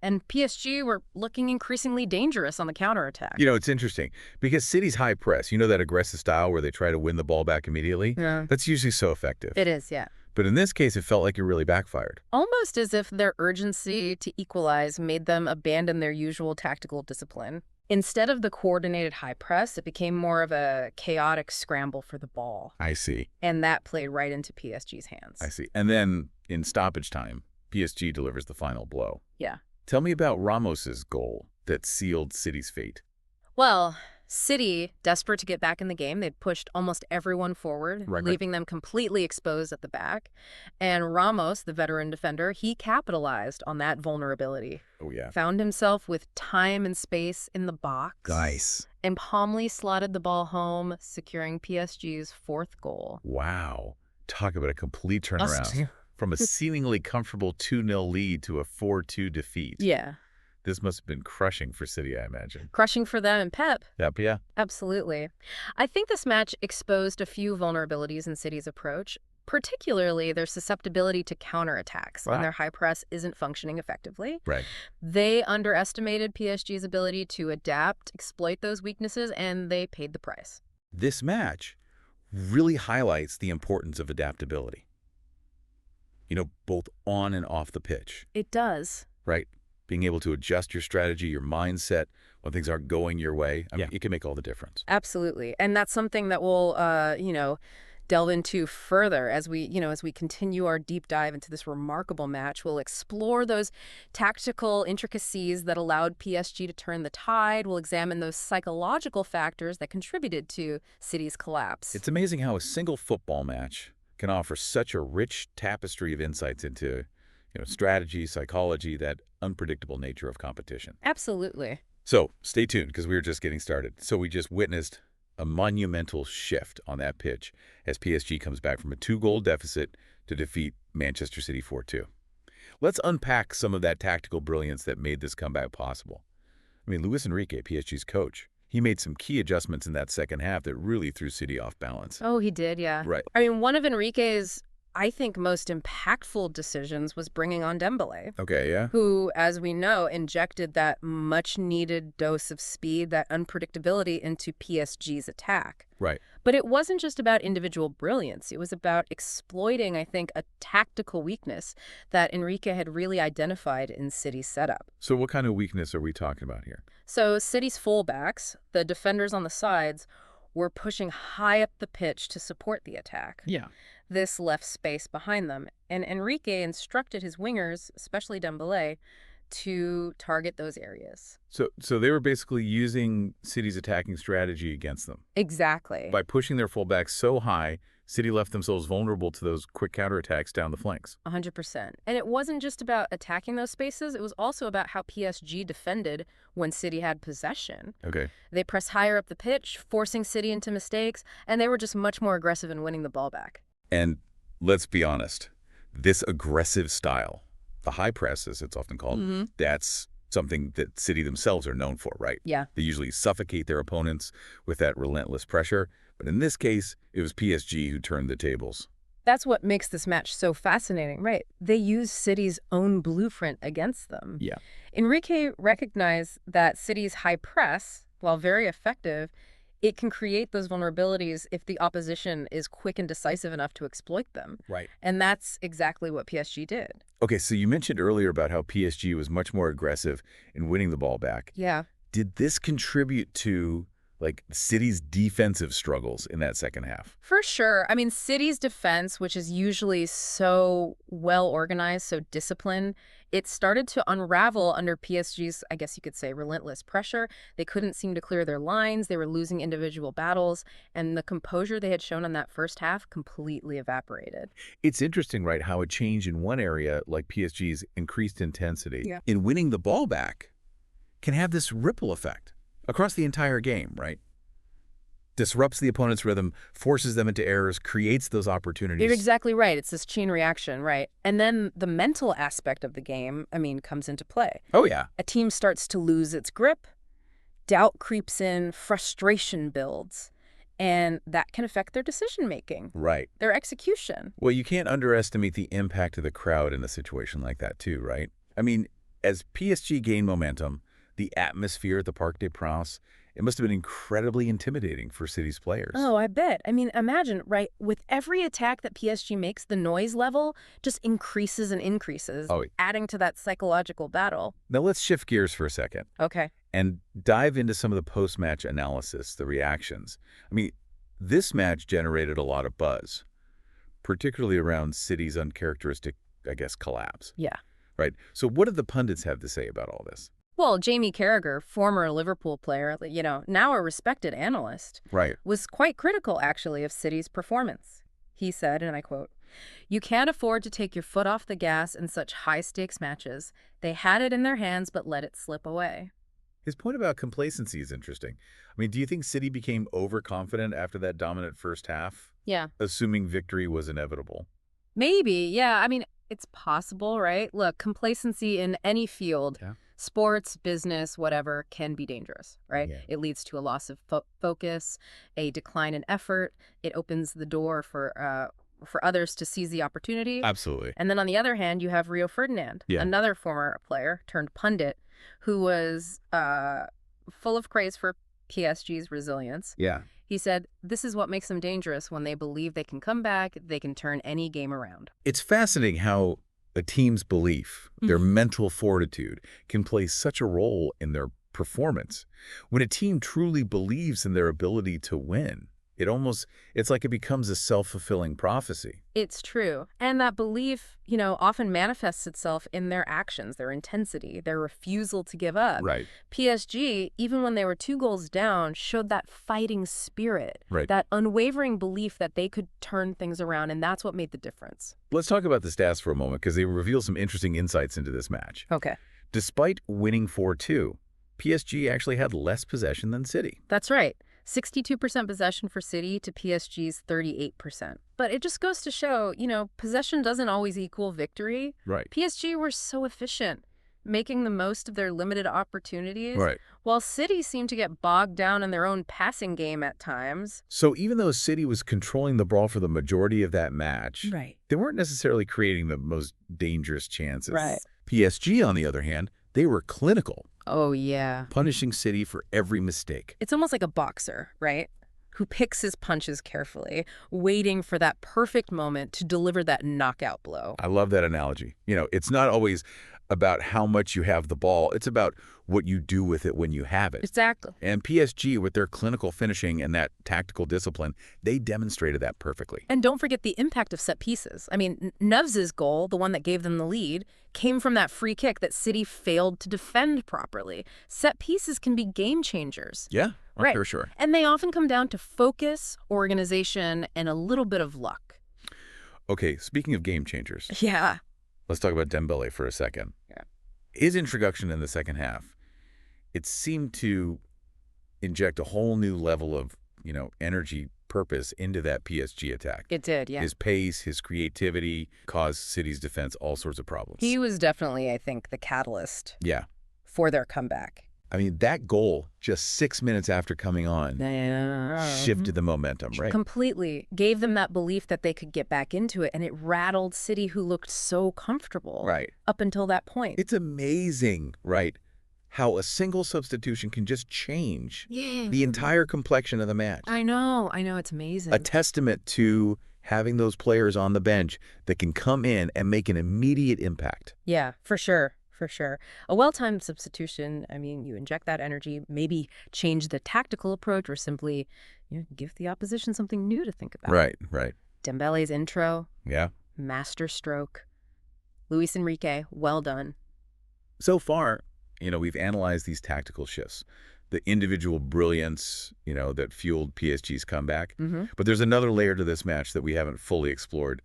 And PSG were looking increasingly dangerous on the counterattack. It's interesting because City's high press, that aggressive style where they try to win the ball back immediately, that's usually so effective. It is, yeah. But in this case, it felt like it really backfired. Almost as if their urgency to equalize made them abandon their usual tactical discipline. Instead of the coordinated high press, it became more of a chaotic scramble for the ball. I see. And that played right into PSG's hands. I see. And then in stoppage time, PSG delivers the final blow. Yeah. Tell me about Ramos's goal that sealed City's fate. Well, City, desperate to get back in the game, they'd pushed almost everyone forward, leaving them completely exposed at the back. And Ramos, the veteran defender, he capitalized on that vulnerability. Oh, yeah. Found himself with time and space in the box. Nice. And calmly slotted the ball home, securing PSG's 4th goal. Wow. Talk about a complete turnaround. From a seemingly comfortable 2-0 lead to a 4-2 defeat. Yeah. This must have been crushing for City, I imagine. Crushing for them and Pep. Yep, yeah. Absolutely. I think this match exposed a few vulnerabilities in City's approach, particularly their susceptibility to counterattacks when their high press isn't functioning effectively. Right. They underestimated PSG's ability to adapt, exploit those weaknesses, and they paid the price. This match really highlights the importance of adaptability. Both on and off the pitch. It does. Right? Being able to adjust your strategy, your mindset when things aren't going your way. I mean, it can make all the difference. Absolutely. And that's something that we'll, delve into further as we continue our deep dive into this remarkable match. We'll explore those tactical intricacies that allowed PSG to turn the tide. We'll examine those psychological factors that contributed to City's collapse. It's amazing how a single football match can offer such a rich tapestry of insights into, strategy, psychology, that unpredictable nature of competition. Absolutely. So stay tuned because we were just getting started. So we just witnessed a monumental shift on that pitch as PSG comes back from a 2-goal deficit to defeat Manchester City 4-2. Let's unpack some of that tactical brilliance that made this comeback possible. I mean, Luis Enrique, PSG's coach, he made some key adjustments in that second half that really threw City off balance. Oh, he did, yeah. Right. I mean, one of Enrique's, I think, most impactful decisions was bringing on Dembélé. Okay, yeah. Who, as we know, injected that much-needed dose of speed, that unpredictability into PSG's attack. Right. But it wasn't just about individual brilliance. It was about exploiting, I think, a tactical weakness that Enrique had really identified in City's setup. So what kind of weakness are we talking about here? So City's fullbacks, the defenders on the sides, were pushing high up the pitch to support the attack. Yeah. This left space behind them, and Enrique instructed his wingers, especially Dembélé, to target those areas. So they were basically using City's attacking strategy against them. Exactly. By pushing their fullbacks so high City left themselves vulnerable to those quick counterattacks down the flanks. 100%. And it wasn't just about attacking those spaces. It was also about how PSG defended when City had possession. Okay. They pressed higher up the pitch, forcing City into mistakes, and they were just much more aggressive in winning the ball back. And let's be honest, this aggressive style, the high press, as it's often called, that's something that City themselves are known for, right? Yeah. They usually suffocate their opponents with that relentless pressure. But in this case, it was PSG who turned the tables. That's what makes this match so fascinating, right? They used City's own blueprint against them. Yeah. Enrique recognized that City's high press, while very effective, it can create those vulnerabilities if the opposition is quick and decisive enough to exploit them. Right. And that's exactly what PSG did. Okay, so you mentioned earlier about how PSG was much more aggressive in winning the ball back. Yeah. Did this contribute to City's defensive struggles in that second half? For sure. I mean, City's defense, which is usually so well organized, so disciplined, it started to unravel under PSG's, I guess you could say, relentless pressure. They couldn't seem to clear their lines. They were losing individual battles, and the composure they had shown in that first half completely evaporated. It's interesting, right, how a change in one area, like PSG's increased intensity, Yeah. in winning the ball back, can have this ripple effect across the entire game, right? Disrupts the opponent's rhythm, forces them into errors, creates those opportunities. You're exactly right. It's this chain reaction, right? And then the mental aspect of the game, comes into play. Oh, yeah. A team starts to lose its grip, doubt creeps in, frustration builds, and that can affect their decision-making. Right. Their execution. Well, you can't underestimate the impact of the crowd in a situation like that, too, right? I mean, as PSG gained momentum, the atmosphere at the Parc des Princes, it must have been incredibly intimidating for City's players. Oh, I bet. Imagine, right, with every attack that PSG makes, the noise level just increases and increases, adding to that psychological battle. Now let's shift gears for a second. Okay. And dive into some of the post-match analysis, the reactions. This match generated a lot of buzz, particularly around City's uncharacteristic, collapse. Yeah. Right. So what did the pundits have to say about all this? Well, Jamie Carragher, former Liverpool player, now a respected analyst, right, was quite critical, actually, of City's performance. He said, and I quote, "You can't afford to take your foot off the gas in such high-stakes matches. They had it in their hands, but let it slip away." His point about complacency is interesting. Do you think City became overconfident after that dominant first half? Yeah. Assuming victory was inevitable? Maybe, yeah. It's possible, right? Look, complacency in any field, sports, business, whatever, can be dangerous, right? Yeah. It leads to a loss of focus, a decline in effort. It opens the door for others to seize the opportunity. Absolutely. And then on the other hand, you have Rio Ferdinand, another former player turned pundit, who was full of praise for PSG's resilience. Yeah. He said, "This is what makes them dangerous. When they believe they can come back, they can turn any game around." It's fascinating how a team's belief, their mental fortitude, can play such a role in their performance. When a team truly believes in their ability to win, it's like it becomes a self-fulfilling prophecy. It's true. And that belief, often manifests itself in their actions, their intensity, their refusal to give up. Right. PSG, even when they were 2 goals down, showed that fighting spirit, that unwavering belief that they could turn things around, and that's what made the difference. Let's talk about the stats for a moment, because they reveal some interesting insights into this match. Okay. Despite winning 4-2, PSG actually had less possession than City. That's right. 62% possession for City to PSG's 38%. But it just goes to show, possession doesn't always equal victory. Right. PSG were so efficient, making the most of their limited opportunities. Right. While City seemed to get bogged down in their own passing game at times. So even though City was controlling the ball for the majority of that match, they weren't necessarily creating the most dangerous chances. Right. PSG, on the other hand, they were clinical. Oh, yeah. Punishing City for every mistake. It's almost like a boxer, right? Who picks his punches carefully, waiting for that perfect moment to deliver that knockout blow. I love that analogy. It's not always about how much you have the ball. It's about what you do with it when you have it. Exactly. And PSG, with their clinical finishing and that tactical discipline, they demonstrated that perfectly. And don't forget the impact of set pieces. I mean, Neves' goal, the one that gave them the lead, came from that free kick that City failed to defend properly. Set pieces can be game changers. Yeah, right. For sure. And they often come down to focus, organization, and a little bit of luck. Okay, speaking of game changers. Yeah. Let's talk about Dembele for a second. Yeah. His introduction in the second half, it seemed to inject a whole new level of, energy, purpose into that PSG attack. It did, yeah. His pace, his creativity caused City's defense all sorts of problems. He was definitely, I think, the catalyst for their comeback. I mean, that goal, just 6 minutes after coming on, shifted the momentum, right? Completely. Gave them that belief that they could get back into it, and it rattled City, who looked so comfortable up until that point. It's amazing, right, how a single substitution can just change the entire complexion of the match. I know, it's amazing. A testament to having those players on the bench that can come in and make an immediate impact. Yeah, for sure. For sure. A well-timed substitution, I mean, you inject that energy, maybe change the tactical approach, or simply give the opposition something new to think about. Right. Dembele's intro. Yeah. Master stroke. Luis Enrique, well done. So far, we've analyzed these tactical shifts, the individual brilliance, that fueled PSG's comeback. But there's another layer to this match that we haven't fully explored.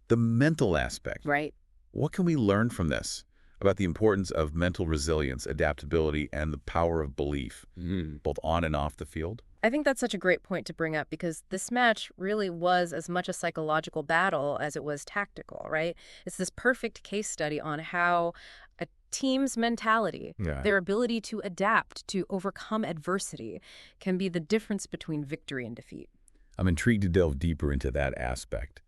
The mental aspect. Right. What can we learn from this about the importance of mental resilience, adaptability, and the power of belief, both on and off the field? I think that's such a great point to bring up, because this match really was as much a psychological battle as it was tactical, right? It's this perfect case study on how a team's mentality, their ability to adapt, to overcome adversity, can be the difference between victory and defeat. I'm intrigued to delve deeper into that aspect.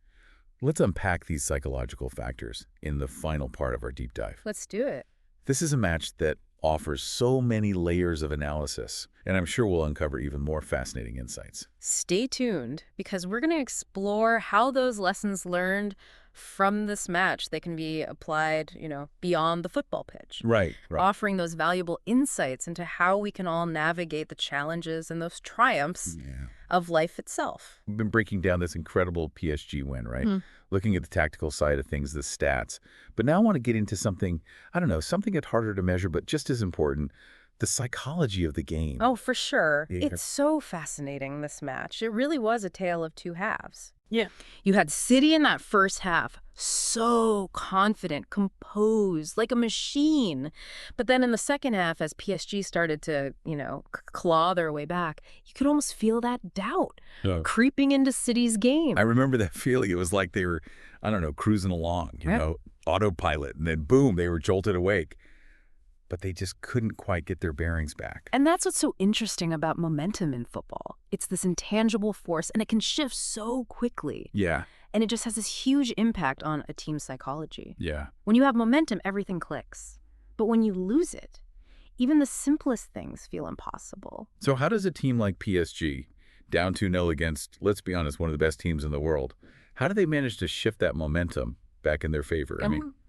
Let's unpack these psychological factors in the final part of our deep dive. Let's do it. This is a match that offers so many layers of analysis, and I'm sure we'll uncover even more fascinating insights. Stay tuned, because we're going to explore how those lessons learned from this match, they can be applied, beyond the football pitch. Right. Offering those valuable insights into how we can all navigate the challenges and those triumphs of life itself. We've been breaking down this incredible PSG win, right? Looking at the tactical side of things, the stats. But now I want to get into something, something that's harder to measure, but just as important, the psychology of the game. Oh, for sure. It's so fascinating, this match. It really was a tale of two halves. Yeah. You had City in that first half, so confident, composed, like a machine. But then in the second half, as PSG started to, claw their way back, you could almost feel that doubt creeping into City's game. I remember that feeling. It was like they were, cruising along, autopilot, and then boom, they were jolted awake. But they just couldn't quite get their bearings back. And that's what's so interesting about momentum in football. It's this intangible force, and it can shift so quickly. Yeah. And it just has this huge impact on a team's psychology. Yeah. When you have momentum, everything clicks. But when you lose it, even the simplest things feel impossible. So how does a team like PSG, down 2-0 against, let's be honest, one of the best teams in the world, how do they manage to shift that momentum back in their favor?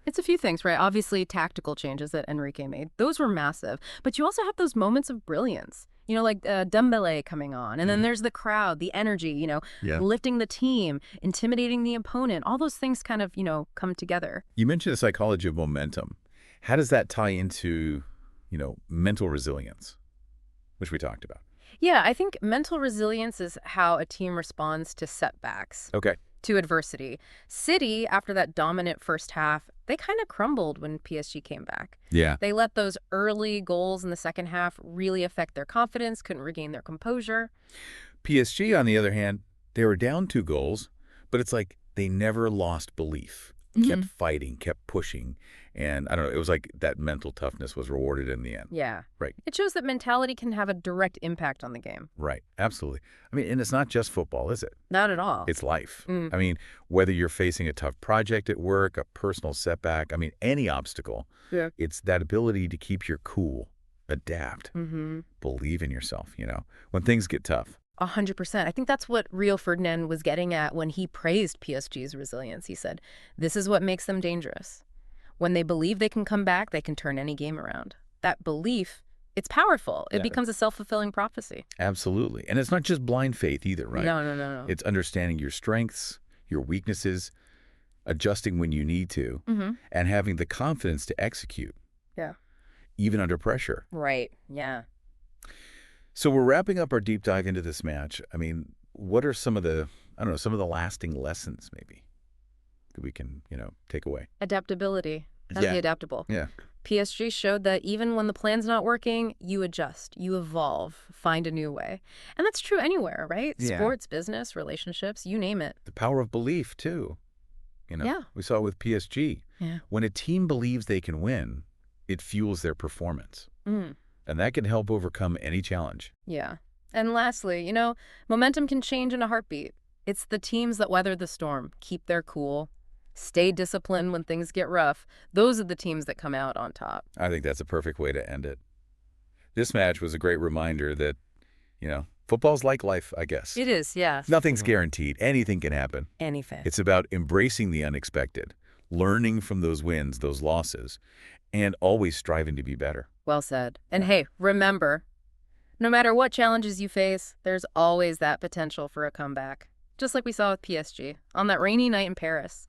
It's a few things, right? Obviously, tactical changes that Enrique made. Those were massive. But you also have those moments of brilliance, like Dembele coming on. And then there's the crowd, the energy, lifting the team, intimidating the opponent. All those things kind of, come together. You mentioned the psychology of momentum. How does that tie into, mental resilience, which we talked about? Yeah, I think mental resilience is how a team responds to setbacks. Okay. To adversity. City, after that dominant first half, they kind of crumbled when PSG came back. Yeah. They let those early goals in the second half really affect their confidence, couldn't regain their composure. PSG, on the other hand, they were down 2 goals, but it's like they never lost belief. Kept fighting, kept pushing. And I don't know, it was like that mental toughness was rewarded in the end. Yeah. Right. It shows that mentality can have a direct impact on the game. Right. Absolutely. And it's not just football, is it? Not at all. It's life. Whether you're facing a tough project at work, a personal setback, any obstacle, it's that ability to keep your cool, adapt, believe in yourself, when things get tough. 100%. I think that's what Rio Ferdinand was getting at when he praised PSG's resilience. He said, this is what makes them dangerous. When they believe they can come back, they can turn any game around. That belief, it's powerful. It becomes a self-fulfilling prophecy. Absolutely. And it's not just blind faith either, right? No. It's understanding your strengths, your weaknesses, adjusting when you need to, and having the confidence to execute. Yeah. Even under pressure. Right. Yeah. So we're wrapping up our deep dive into this match. I mean, what are some of the, I don't know, some of the lasting lessons maybe that we can, take away? Adaptability. Gotta be adaptable. Yeah. PSG showed that even when the plan's not working, you adjust, you evolve, find a new way. And that's true anywhere, right? Yeah. Sports, business, relationships, you name it. The power of belief, too. Yeah. We saw it with PSG. Yeah. When a team believes they can win, it fuels their performance. And that can help overcome any challenge. Yeah. And lastly, momentum can change in a heartbeat. It's the teams that weather the storm, keep their cool, stay disciplined when things get rough. Those are the teams that come out on top. I think that's a perfect way to end it. This match was a great reminder that, football's like life, I guess. It is, yeah. Nothing's guaranteed. Anything can happen. Anything. It's about embracing the unexpected, learning from those wins, those losses, and always striving to be better. Well said. And hey, remember, no matter what challenges you face, there's always that potential for a comeback. Just like we saw with PSG on that rainy night in Paris.